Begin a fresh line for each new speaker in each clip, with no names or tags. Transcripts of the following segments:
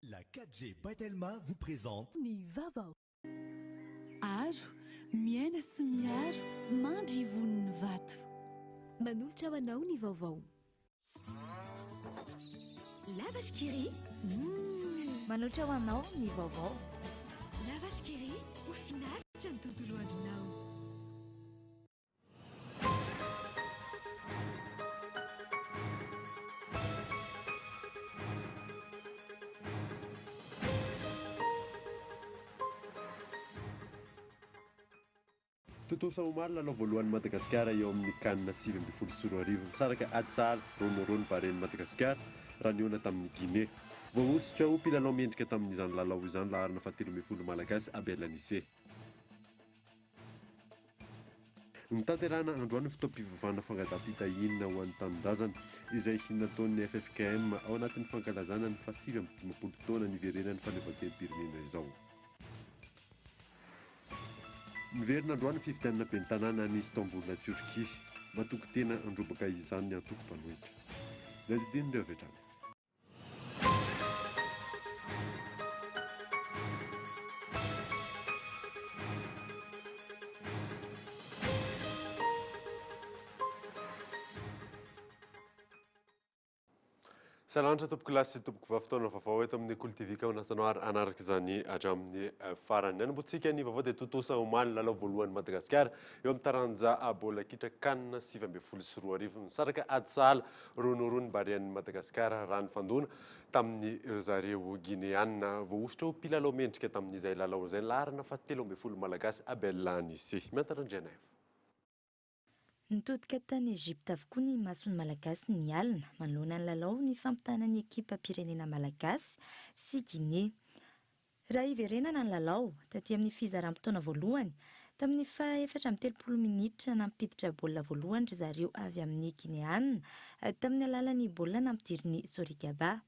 La 4G Batelma vous présente
Ny vaovao. Aro, miaina sy miaro, mandry voniny vato. Manolotra ho anao ny vaovao.
Lavage Kiri.
Manolotra ho anao ny vaovao.
Lavage Kiri, ho finaritra ny tontolo andronao.
Tontolo saomaly lalao voalohan'ny Madagasikara eo amin'ny kanina 2024 misaraka Atsala Ronorony Bareny Madagasikara raha niona tamin'ny Guinée. Voahositra ho mpilalao mendrika tamin'izany lalao izany laharana 17 malagasy Abel Anissé. Mitanterana androany fitaom-pivavahana fangadam-pitahinana ho an'ny tanindrazana izay nataon'ny FFKM ao anatin'ny fankalazana ny 7 taona niverenan'ny fanaovam-pirenena izao. Miverina androany fifidianana ben'ny tanàna ny Istanbul na Turquie, matoky tena androbaka izany ny antoko-panohitra. Nadidin'ireo avy hatrany. Salantra tompoko lasy sy tompoko vafotoana vaovao eto amin'ny Kultivika ho nasanao ary anaraka izany hatramin'ny farany. Nanombotsika ny vaovao dia tontolo saomaly lalao voalohan'ny Madagasikara eo amin'ny taranja baolina kitra kanina 2024 misaraka Atsala Ronorony Bareny Madagasikara raha ny fandona tamin'ny zareo Guinéanina voahositra ho mpilalao mendrika tamin'izay lalao izay laharana 17 malagasy Abel Anissé. Miantarandriana evo.
Nitodika tany Egypte avokoa ny masony malagasy ny alina manoloana ny lalao ny fampitanan'ny ekipa pirenena malagasy sy Guinée. Raha iverenana ny lalao taty amin'ny fizaram-potoana voalohany tamin'ny 4:30 minitra nampiditra baolina voalohany ry zareo avy amin'ny Guinéanina tamin'ny alalan'ny baolina nampidiriny Sorigaba.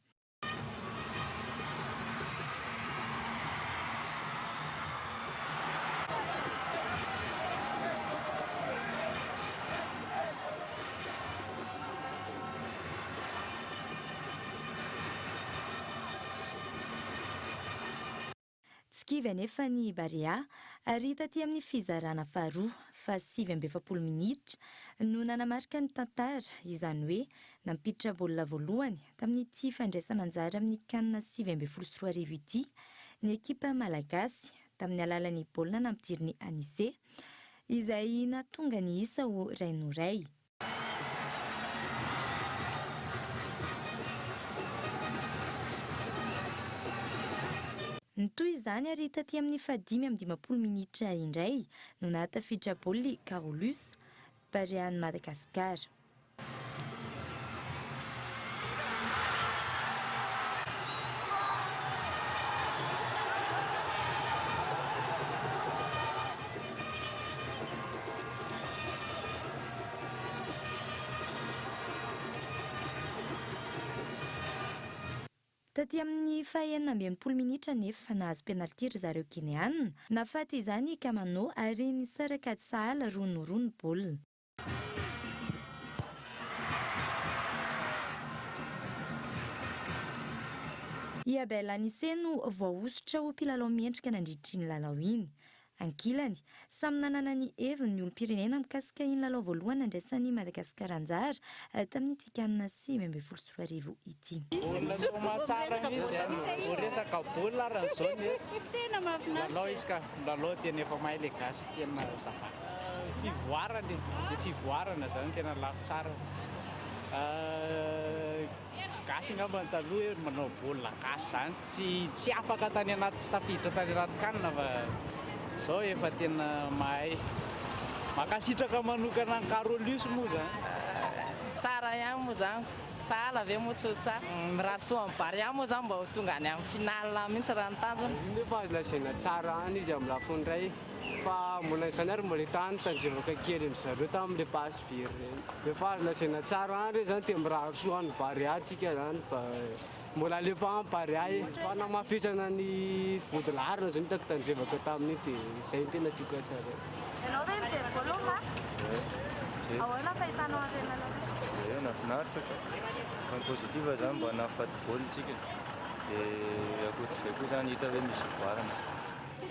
Skivy anefa ny Barea ary taty amin'ny fizarana faharoa 7:20 minitra no nanamarika ny tantara izany hoe nampiditra baolina voalohany tamin'ity fandraisana anjara amin'ny kanina 2024 ity ny ekipa malagasy tamin'ny alalan'ny baolina nampidiriny Anissé izay nahatonga ny isa ho 2-0. Nitoy izany ary taty amin'ny 5:50 minitra indray no nahatafiditra baolina Carolus Barea Madagasikara. Taty amin'ny 6:40 minitra nefa nahazo penalty ry zareo Guinéanina, nafaty izany Kamano ary nisaraka Atsala Ronorony baolina. I Abel Anissé no voahositra ho mpilalao mendrika nandritry ny lalao iny. Ankilany, samy nanana ny heviny ny olom-pirenena mikasika iny lalao voalohany nandraisan'ny Madagasikara anjara tamin'ity kanina 2024 ity.
Olona soma tsara mihitsy, ho resaka baolina raha izao ny lalao izy ka lalao tena efa mahay le gasy tena zafatra. Fivoarana zany tena lafo tsara. Gasy angamba ny taloha manao baolina gasy zany tsy afaka tany anaty tsy tafiditra tany anaty kanina fa zao efa tena mahay. Makasitraka manokana ny Carolus moa zany.
Tsara ihany moa zany. Sahala ve moa tsotsa. Mirary soa amin'ny Barea moa zany mba ho tonga any amin'ny finale mihitsy raha ny tanjona.
Nefa azo lazaina tsara any izy amin'ny lafiny iray. Fa mbola izany ary mbola tany tanjevaka kely amin'izareo tamin'ilay pasy very reny. Efa azo lazaina tsara any zany dia mirary soa any Barea tsika zany fa mbola alefa any Barea fa namafisana ny vody laharina zany hitako tanjevaka tamin'iny dia izay tena tiako tsara.
Ianao ve mijery baolina? Ahoana fahitanao an'ireny lalao?
Nafinaritra fa. Ny pozitiva zany mba nahafaty baolitsika. Dia
izany hita hoe misy voarana.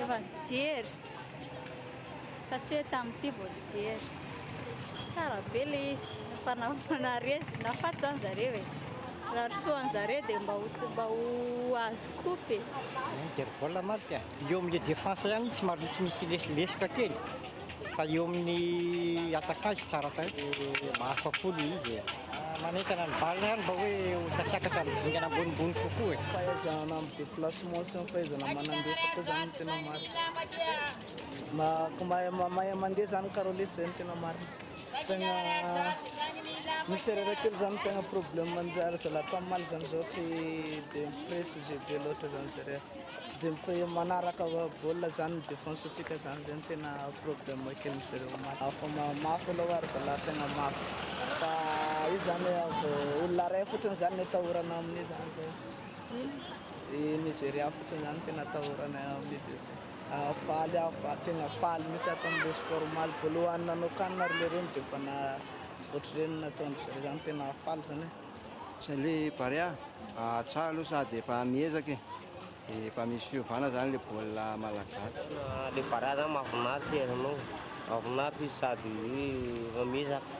Efa jery fa tsy hoe tamin'ity vao jery tsara be le izy narezy nafaty zany zareo e raha rosoan zareo dia mba ho azo kopy
jery baolina marika eo amin'ilay défense ihany izy somary misy lesoka kely fa eo amin'ny attaquant tsara tay mahafapoly izy manentana ny balle ihany mba hoe tafiakatra midingana ambonimbony kokoa e
fahaizana amin'ny déplacement sy ny fahaizana manandefa koa zany no tena marina mahay mandeha zany karolesy zay no tena marina tegna misy rerakely zany tegna problème manjary zalatra maly zany zao tsy de miprécisé be loatra zany zareo tsy de manaraka baolina zany ny défense atsika zany zany tena problème kely zareo afa mafy aloha ary zalahy tegna mafy fa io zany olona ray fotsiny zany ny atahorana amin'ny zany zay Nigeria fotsiny zany tena atahorana amin'ny faly tegna faly misy ato amin'le sport maly voalohany nanao kanina ary le reny dia efa ohatr'ireny nataondry zareo zany tena faly zany
sy le Barea tsara aloha sady efa miezaka efa misy fiovana zany le baolina malagasy
le Barea zany mahafinaritra heranao mahafinaritra izy sady efa miezaka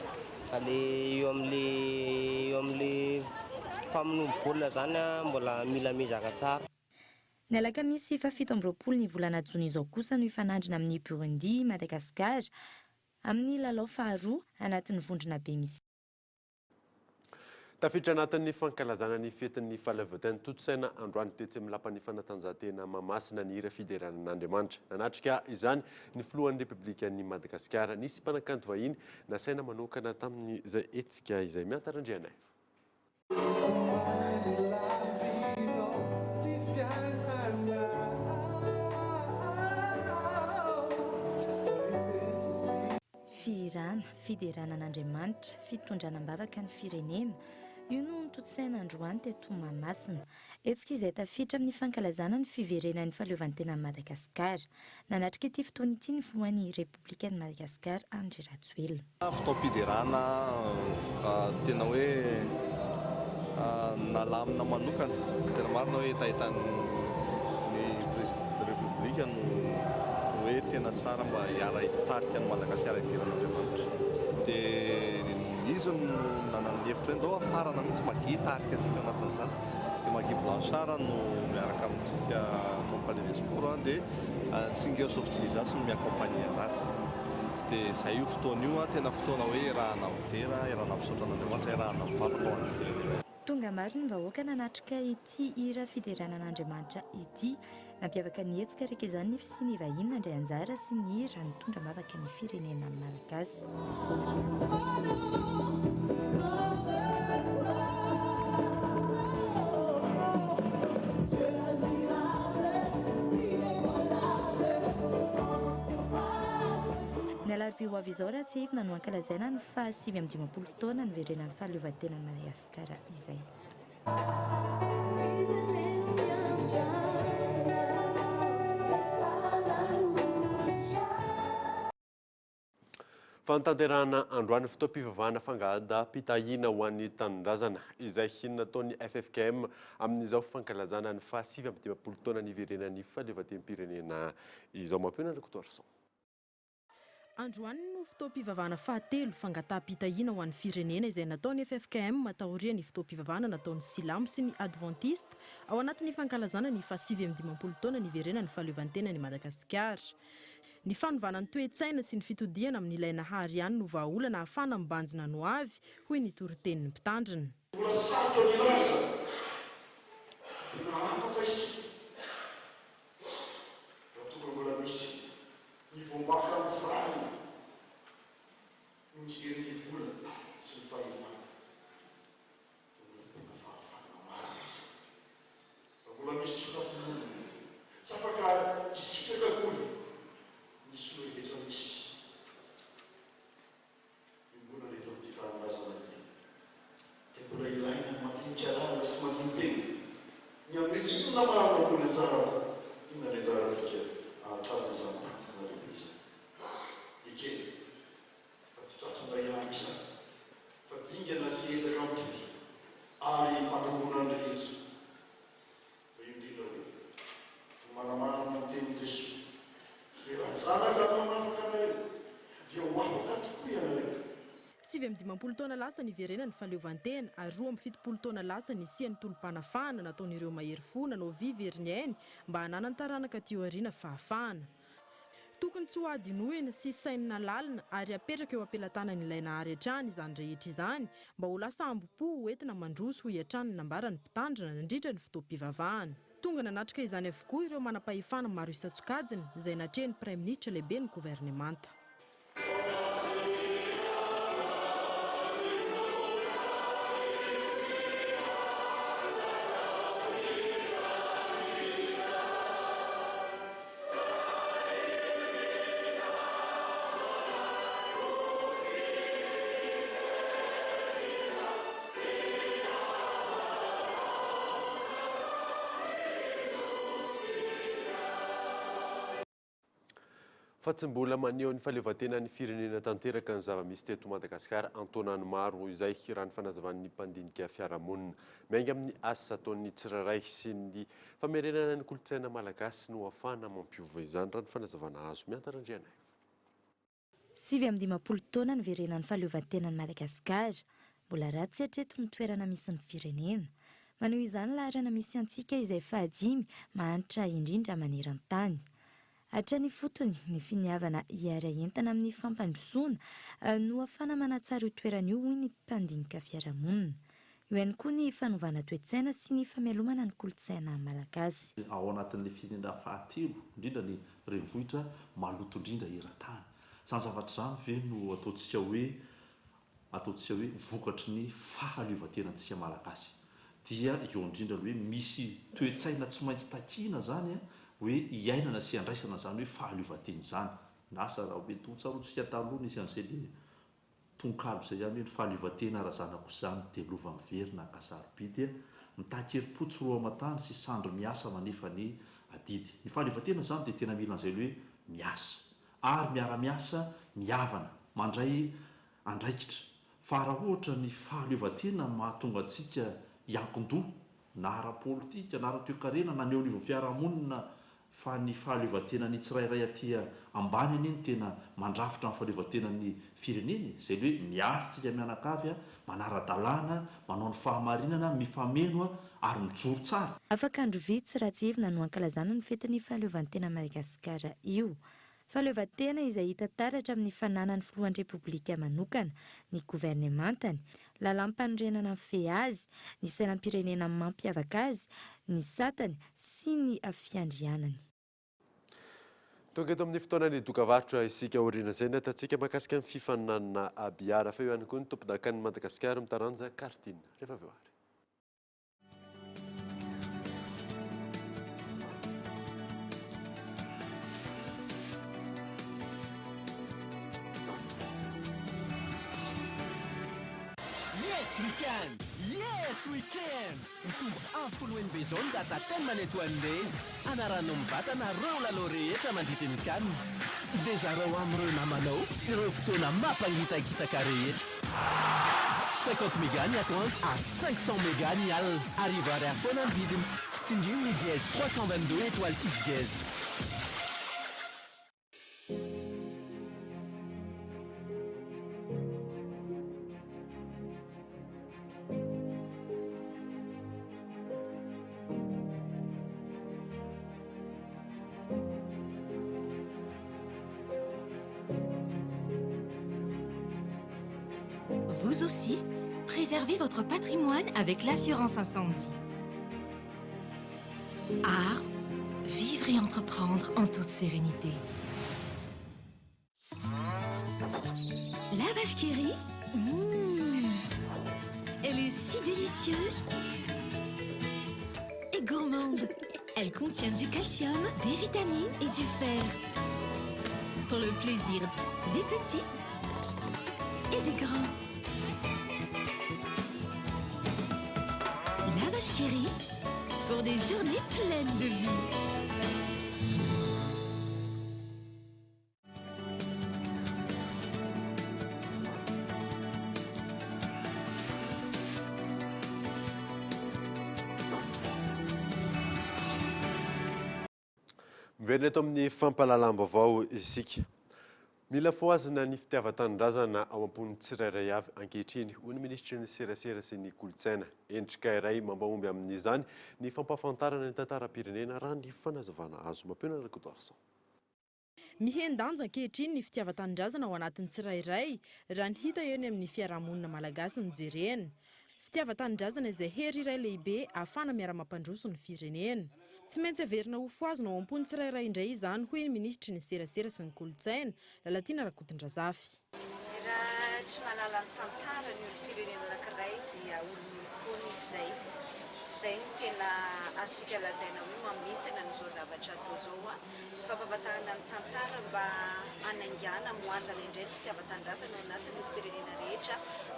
fa le eo amin'le famonoana baolina zany mbola mila miezaka tsara.
Ny alakamisy 17 ny volana jona izao kosa no ifanandrina amin'ny Burundi, Madagasikara amin'ny lalao faharoa anatin'ny vondrona be misy.
Tafiditra anatin'ny fankalazana ny fetin'ny fahaleovaten'ny toto-tsaina androany tetsy amin'ny lapan'ny fanatanjahantena Mahamasina ny hira fideranan'Andriamanitra. Nanatrika izany ny filohan'ny Repoblikan'i Madagasikara nisy mpanakanto vahiny nasaina manokana tamin'izay hetsika izay miantarandrianay.
Firana, fideranan'Andriamanitra, fitondranam-bavaka ny firenena, io no toto-tsaina androany teto Mahamasina. Hetsika izay tafiditra amin'ny fankalazana ny fiverenan'ny fahaleovantenan'i Madagasikara. Nanatrika ity fotoana ity ny filohan'ny Repoblikan'i Madagasikara Andry Rajoelina.
Fitaom-piderana tena hoe nalamina manokana tena marina hoe tahitan'ny presidente Repoblika no hoe tena tsara mba hiara hitarika ny Madagasikara idiran'Andriamanitra. Dia izy no nanana hevitra hoe ndao afarana mihitsy magi hitarika antsika anatin'izany. Dia magi Blanchard no miaraka amintsika compagnie des sports dia Singer Softsizasy no miakompagnie anazy. Dia izay io fotoana io tena fotoana hoe irahana mitera, irahana misaotra an'Andriamanitra, irahana mivavaka ho an'ny firenena.
Tonga maro ny vahoaka nanatrika ity hira fideranan'Andriamanitra ity. Nampiavaka ny hetsika raika izany ny fisiany vahiny Nandray Anjara sy ny hira nitondra mavaka ny firenena malagasy. Ny alarobia ho avy izao raha tsy hivina no ankalazaina ny 515 taona ny verenan'ny fahaleovantenan'i Madagasikara izay.
Fantanterahana androany fitaom-pivavahana fangada-pitahiana ho an'ny tanindrazana izay nataon'ny FFKM amin'izao fankalazana ny 515 taona ny verenan'ny fahaleovantenam-pirenena izao mampiona ny Kotorson.
Androany no fitaom-pivavahana fahatelo fangataha-pitahiana ho an'ny firenena izay nataon'ny FFKM matahoria ny fitaom-pivavahana nataon'ny Silamo sy ny Adventiste ao anatin'ny fankalazana ny 515 taona ny verenan'ny fahaleovantenan'i Madagasikara. Ny fanovana ny toe-tsaina sy ny fitodiana amin'ny ilaina hary ihany no vahaolana ahafana mibanjina no avy hoy ny torotenin'ny mpitandrina.
Mbola sarotra ny laza tena afaka izy raha tonga mbola misy ny vombaka amin'ny firahiny mijery ny vola sy ny fahefana tonga tsy tena fahafana maro izy raha mbola misy sokatsimoana tsy afaka isitraka kory ny soa rehetra misy mbola rehetra amin'ity faharazana ity dia mbola ilaina madinika lalina sy madintena ny amin'ny inona marina mbola anjara inona ny anjarantsika ahatrano izany tanjona lehibe izy ekeny fa tsy tratranday ihany izany fa dingana sy ezaka mitohy ary fandomonany rehetra fa io indrindra hoe tenin'i Jesosy. Raha ny zanaka manapaka anareo dia ho afaka tokoa ianareo.
75 taona lasa niverenany fahaleovantena ary 17 taona lasa nisiany tolom-panafahana nataon'ireo mahery fo nanao vivy heriniainy mba hananany taranaka teo aoriana fahafahana. Tokony tsy ho adinoina sy sainina lalina ary apetraka eo ampelantanany ilay nahary hatrany izany rehetra izany mba ho lasa ambopo hoentina mandroso ho hiatrany nambarany mpitandrina nandritra ny fotoam-pivavahana. Tonga nanatrika izany avokoa ireo manam-pahefana maro isa-tsokajiny izay natrehany Prime Ministra lehibe ny governemanta.
Fa tsy mbola maneho ny fahaleovantenan'ny firenena tanteraka ny zava-misy teto Madagasikara antonany maro izay raha ny fanazavan'ny mpandinika fiarahamonina. Miainga amin'ny asa ataon'ny tsirairay sy ny famerenana ny kolontsaina malagasy no ahafahana mampiova izany raha ny fanazavana azo miantarandriana.
75 taona ny verenan'ny fahaleovantenan'ny Madagasikara. Mbola ratsy hatreto ny toerana misy ny firenena. Maneho izany laharana misy antsika izay fahadimy mahantra indrindra maneran-tany. Hatrany fotony ny finiavana hiara entana amin'ny fampandrosoana no ahafahana manatsara io toerana io hoy ny mpandinika fiarahamonina. Io ihany koa ny fanovana toe-tsaina sy ny famelomana ny kolontsaina malagasy.
Ao anatin'ilay firenena fahatelo indrindra ny renivohitra maloto indrindra eran-tany. Izany zavatra izany ve no ataontsika hoe vokatry ny fahaleovantenantsika malagasy. Dia eo indrindra hoe misy toe-tsaina tsy maintsy takiana zany hoe iainana sy andraisana zany hoe fahaleovantena zany. Nasa raha hoe totsarotsika taloha nisy an'izay le tonkalo izay ihany hoe ny fahaleovantena razanako izany dia lova miverina akasarobidy mitaky herim-po roa aman-tany sy sandro miasa manefa ny adidy. Ny fahaleovantena zany dia tena mila an'izay hoe miasa ary miara-miasa mihavana mandray andraikitra. Fa raha ohatra ny fahaleovantena mahatonga antsika hiankin-doha na ara-politika na ara-toe-karena na ny eo anivon'ny fiarahamonina fa ny fahaleovantena ny tsirairay aty ambany eny tena mandrafitra ny fahaleovantenan'ny firenena izay hoe miasantsika mianakavy manara-dalàna manao ny fahamarinana mifameno ary mijoro tsara.
Afaka andro vitsy ratsivina no ankalazana ny fetin'ny fahaleovantena Madagasikara io. Fahaleovantena izay hita taratra amin'ny fananany filohan'ny repoblika manokana, ny governemantany, lalam-pandrenana fe azy, ny sainam-pirenena mampiavaka azy, ny satany sy ny fiandrianany.
Tonga eto amin'ny fotoana ny dokavarotra isika aoriana izay natatsika mahakasika ny fifaninanana abiara fa eo ihany koa ny tompondakan'ny Madagasikara mitaranja kartina rehefa avy eo ary.
Yes, we can! Mitombo afoloen'ny bezon data teny maneto an'ireny. Anaranao mivatana reo lalao rehetra mandritra ny kanina. Dia zareo amin'ireo namanao ireo fotoana mampangitagitaka rehetra. 50 mégas ny atoandro à 500 mégas ny alina. Arriva ary afoana ny vidiny. Tsindriny ny dièse 322 étoile 6 dièse.
Vous aussi, préservez votre patrimoine avec l'assurance incendie. Art, vivre et entreprendre en toute sérénité. La vache qui rit, elle est si délicieuse et gourmande. Elle contient du calcium, des vitamines et du fer. Pour le plaisir des petits et des grands. La vache qui rit pour des journées pleines de vie.
Miverina eto amin'ny fampahalalam-baovao isika. Mila foazina ny fitiavan-tanindrazana ao am-pony tsirairay avy ankehitriny hoy ny ministra ny serasera sy ny kolontsaina. Endrika iray mampahomby amin'izany ny fampahafantarana ny tantaram-pirenena raha ny fanazavana azo. Mampiona rakotoarsan.
Mihendanja ankehitriny ny fitiavan-tanindrazana ao anatin'ny tsirairay raha ny hita eny amin'ny fiarahamonina malagasy ny jerena. Fitiavan-tanindrazana izay hery iray lehibe ahafana miara-mampandroso ny firenena. Tsy maintsy averina ho foazina ao am-pony tsirairay indray izany hoy ny ministra ny serasera sy ny kolontsaina Lalatiana Rakotondrazafy.
Raha tsy mahalala ny tantara ny olo-pirenena anankiray dia olo-miompony izay. Izay no tena azontsika lazaina hoe mamintana n'izao zavatra atao izao. Fampahafantarana ny tantara mba hanaingana moazana indray ny fitiavan-tanindrazana ao anatin'ny olo-pirenena rehetra,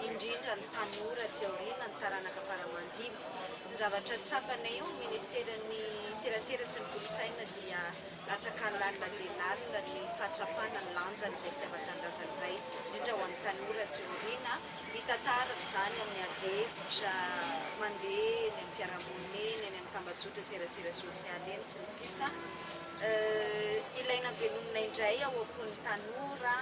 indrindra ny tanora tsy aoriana ny taranaka faramandimby. Ny zavatra tsapanay io ministeran'ny serasera sy ny kolontsaina dia latsakan'ny lalina dia lalina ny fahatsapana ny lanjan'izay fitiavan-tanindrazana izay, indrindra ho an'ny tanora tsy aoriana hitantaraka izany amin'ny ady hevitra mandeha eny amin'ny fiarahamonina eny amin'ny tambazotra serasera sosialy eny sy ny sisa. Ilaina velomina indray ao am-pony tanora,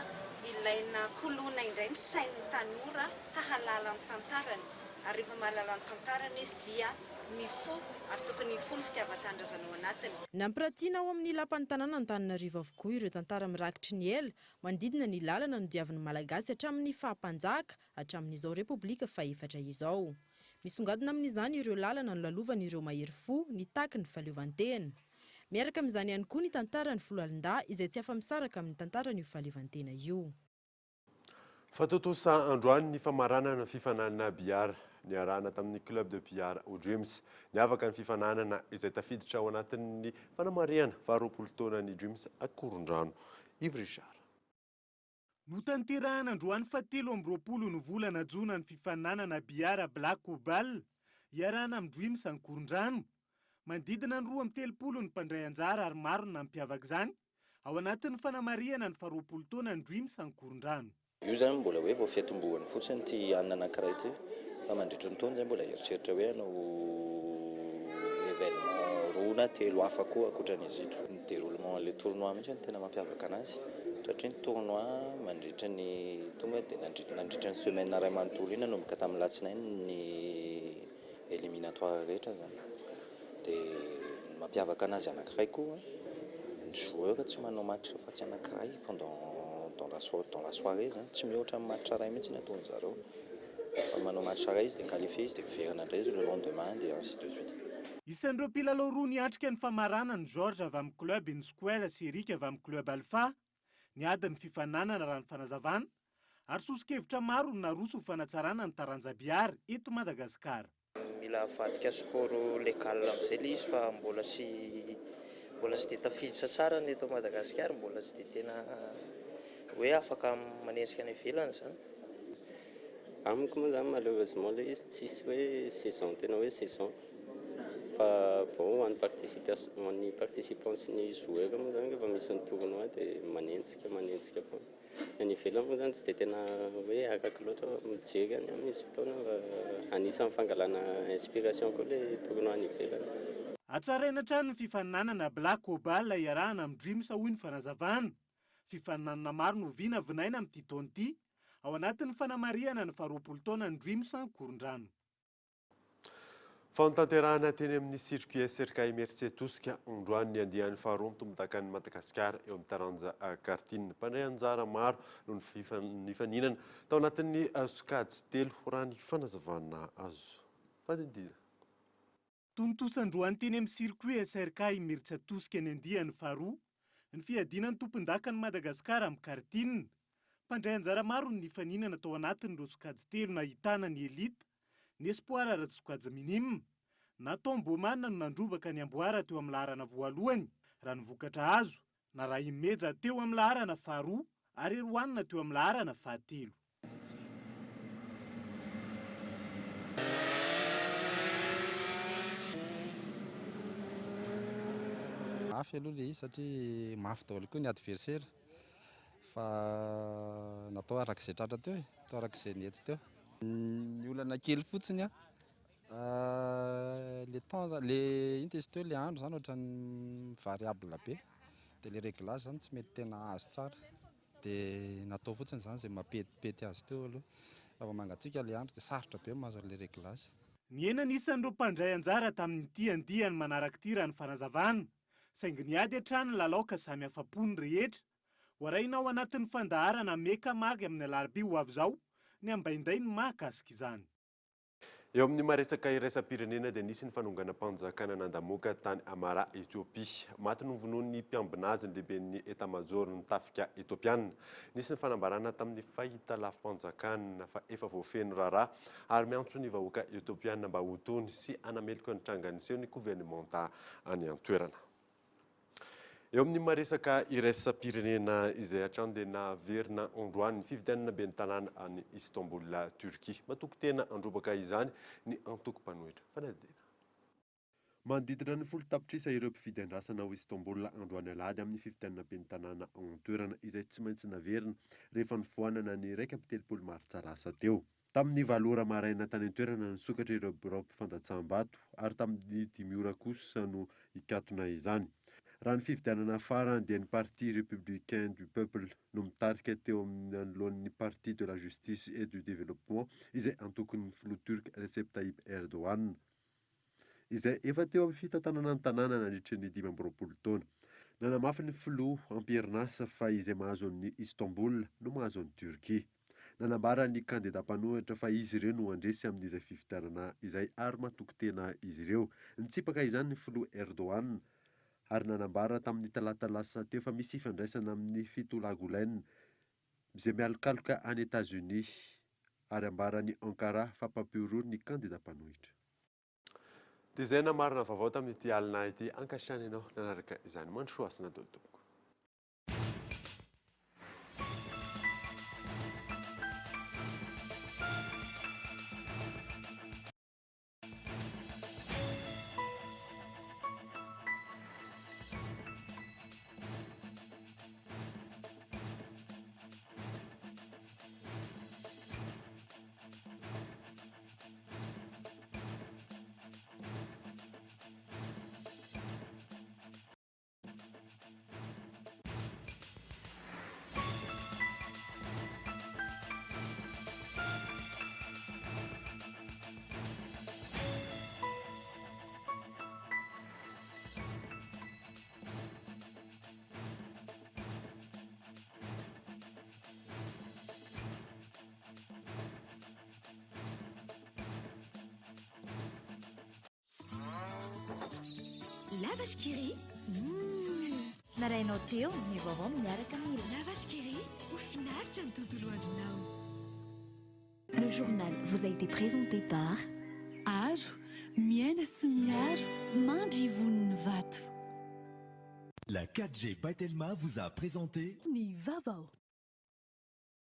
ilaina kolona indray ny sain'ny tanora hahalala ny tantarany. Ary rehefa mahalala ny tantarany izy dia mifo ary tokony hifo ny fitiavan-tanindrazana ao anatiny.
Nampiratiana ao amin'ny lapan'ny tanàna Antananarivo avokoa ireo tantara mirakitry ny ela manodidina ny lalana no diavin'ny malagasy hatramin'ny fahampanjaka hatramin'izao repoblika fahefatra izao. Misongadina amin'izany ireo lalana no lalovan'ireo mahery fo ny taky ny fahaleovantena. Miaraka amin'izany ihany koa ny tantara ny Foloalinda izay tsy afa-misaraka amin'ny tantara ny fahaleovantena io.
Fatotosa androany ny famaranana fifananana biara niarahana tamin'ny club de biara au Dreams. Niavaka ny fifananana izay tafiditra ao anatin'ny fanamariana faharoapolo taona ny Dreams Akorondrano. Yves Richard.
Notanterahana androany fahatelo amby roapolo ny volana Jona ny fifananana biara Black Obal iarahana amin'ny Dreams Akorondrano. Mandidina ny 2 ny mpandray anjara ary maro ny nampiavaka izany ao anatin'ny fanamariana ny faharoapolo taona ny Dreams Akorondrano.
Io zany mbola hoe vao fiatombohany fotsiny ty anana anankiray ty fa mandritra ny taona zay mbola eritreritra hoe hanao événement roa na telo hafa koa ankoatran'izy ito. Ny déroulement le tournoi mihitsy ny tena mampiavaka anazy satria ny tournoi mandritra ny tonga dia nandritra ny semaine ray manontolo iny nanomboka tamin'ny latsinainy ny éliminatoire rehetra zany. Dia mampiavaka anazy anankiray koa ny joueur tsy manao match fa tsy anankiray dans la soirée zany tsy mihoatra amin'ny match ray mihitsy nataony zareo. Fa manao match ray izy dia qualifié izy dia verina indray izy le lendemain dia ainsi de suite.
Isan'ireo mpilalao roa niatrika ny famarana ny Georges avy amin'ny club Insquare sy Eric avy amin'ny club Alpha niady ny fifananana raha ny fanazavana ary sosikevitra maro no naroso ho fanatsarana ny taranja biara eto Madagasikara.
Mila vadika sport légal amin'izay le izy fa mbola sy dia tafiditra tsara ny eto Madagasikara, mbola sy dia tena hoe afaka manenjika ny ivelany zany.
Amiko moa zany malheureusement le izy tsisy hoe saison tena hoe saison fa bon ny participants sy ny joueur moa zany rehefa misy ny tournoi dia manenjika fa ny ivelany moa zany tsy dia tena hoe araka loatra mijery any misy fotoana anisan'ny fangalana inspiration koa le tournoi ny ivelany.
Hatsaraina hatrany ny fifananana Black Obal iarahana amin'ny Dreams hoy ny fanazavana. Fifananana maro no viana vinaina amin'ity taona ity ao anatin'ny fanamariana ny faharoapolo taona ny Dreams Akorondrano.
Fantanterahana teny amin'ny circuit SRK MRC Tosika androany ny andihan'ny faharoa mitombotakan'ny Madagasikara eo amin'ny taranja kartine. Mpandray anjara maro no ny faninana tao anatin'ny sokajy telo raha ny fanazavana azo. Fadidina.
Tonontosandroany teny amin'ny circuit SRK MRC Tosika ny andihan'ny faharoa ny fiadinan'ny tompon-dakan'ny Madagasikara amin'ny kartine. Mpandray anjara maro ny faninana tao anatin'ireo sokajy telo nahitana ny elite, ny espoir ara-tsy sokajy minime, na tombomanina no nandrobaka ny amboara teo amin'ny laharana voalohany raha ny vokatra azo, na raha imeja teo amin'ny laharana faharoa ary roanina teo amin'ny laharana fahatelo.
Mafy aloha le izy satria mafy daholo koa ny adversaire fa natao arak'izay tratra teo atao arak'izay nety teo. Ny olana kely fotsiny le temps le intesty teo le andro zany ohatran'ny variable be dia le réglage zany tsy mety tena azo tsara dia natao fotsiny zany izay mampetipety azy teo aloha raha mangatsiaka le andro dia sarotra be mahazo le réglage.
Ny ena anisan'ireo mpandray anjara tamin'ity andiany manaraka ity raha ny fanazavana saingy niady hatrany lalaoka samy afapony rehetra hoarainao anatin'ny fandaharana meka magy amin'ny alarobia ho avy izao ny ambainday ny mahakasika izany.
Eo amin'ny maresaka iraisam-pirenena dia nisy ny fanonganam-panjakana nandamoaka tany Amara Etiopia. Maty ny vonoan'ny mpiambinazy ny lehiben'ny etamajoro ny tafika Etiopiana. Nisy ny fanambarana tamin'ny fahita lafim-panjakana fa efa voafeno raharaha ary miantso ny vahoaka Etiopiana mba ho tony sy anameloko ny tranganiseho ny gouvernementa any an-toerana. Eo amin'ny maresaka iraisam-pirenena izay hatrany dia naverina androany ny fifidianana ben'ny tanàna any Istanbul, Turquie. Matoky tena androbaka izany ny antoko mpanohitra. Fanadina. Manodidina ny 10 tapitrisa ireo mpifidy andrasana ao Istanbul androany alahady amin'ny fifidianana ben'ny tanàna an-toerana izay tsy maintsy naverina rehefa nifoanana ny 1 martsa lasa teo. Tamin'ny 9 ora maraina tany an-toerana nisokatra ireo birao mpifandatsaham-bato ary tamin'ny 5 ora kosa no ikatona izany. Raha ny fifidianana farany dia ny Parti républicain du peuple no mitarika teo amin'ny anoloan'ny Parti de la justice et du développement izay antokon'ny filoha turc Recep Tayyip Erdogan izay efa teo amin'ny fitantanana ny tanàna nandritra ny 25 taona. Nanamafy ny filoha amperinasa fa izay mahazo an'ny Istanbul no mahazo an'ny Turquie. Nanambara ny kandidam-panohitra fa izy ireo no andresy amin'izay fifidianana izay ary matoky tena izy ireo. Nitsipaka izany ny filoha Erdogan ary nanambara tamin'ny talata lasa teo fa misy ifandraisana amin'ny 7 lagolaina izay mialokaloka any États-Unis ary ambarany Ankara fa mpampioroa ny kandidam-panohitra. Dia izay namarina vaovao tamin'ity alina ity ankasitrany ianao nanaraka izany mandrosoasina dodoboko.
La vache qui rit.
Narainao teo ny vaovao miaraka amin'ny
La vache qui rit. Au final, tu as tout loin de now.
Le journal vous a été présenté par
Aro, miena sy miaro, mandry voniny vato.
La 4G Batelma vous a présenté
Ny vaovao.